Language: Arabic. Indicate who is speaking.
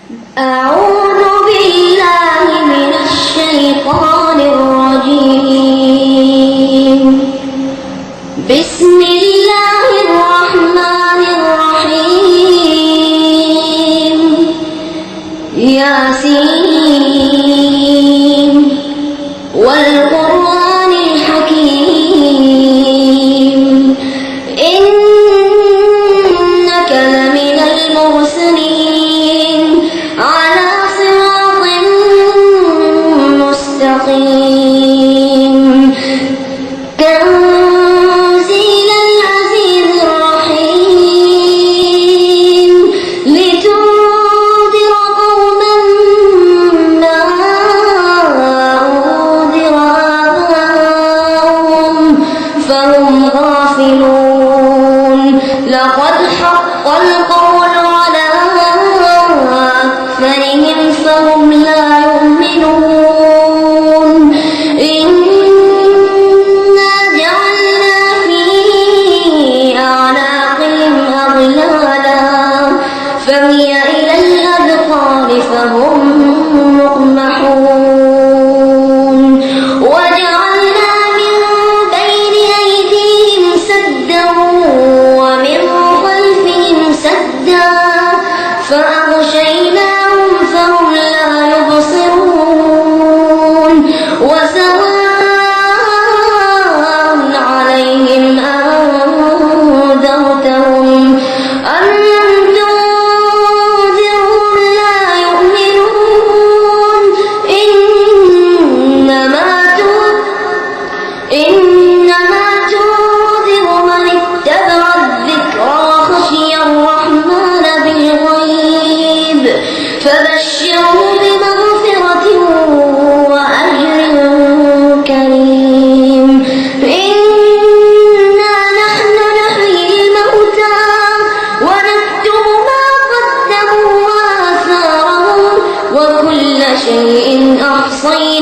Speaker 1: أعوذ بالله من الشيطان الرجيم. بسم الله الرحمن الرحيم. ياسين والقرآن الحكيم إنك لمن المرسلين على صراط مستقيم تنزيل العزيز الرحيم لتنذر قوما ما أنذر آباؤهم فهم غافلون. لقد حق القول على أكثرهم فهم لا يؤمنون. إنا جعلنا في أعناقهم أغلالا فهي إلى الأذقان فهم مقمحون. وجعلنا من بين أيديهم سدا ومن خلفهم سدا فأغشيناهم فهم لا يبصرون. وسواء عليهم أنذرتهم أم لم تنذرهم لا يؤمنون. إنما تنذر من اتبع الذكر وخشي الرحمن بالغيب فبشره بمغفرة وأجر كريم. إنا نحن نحيي الموتى ونكتب ما قدموا وآثارهم وكل شيء أحصيناه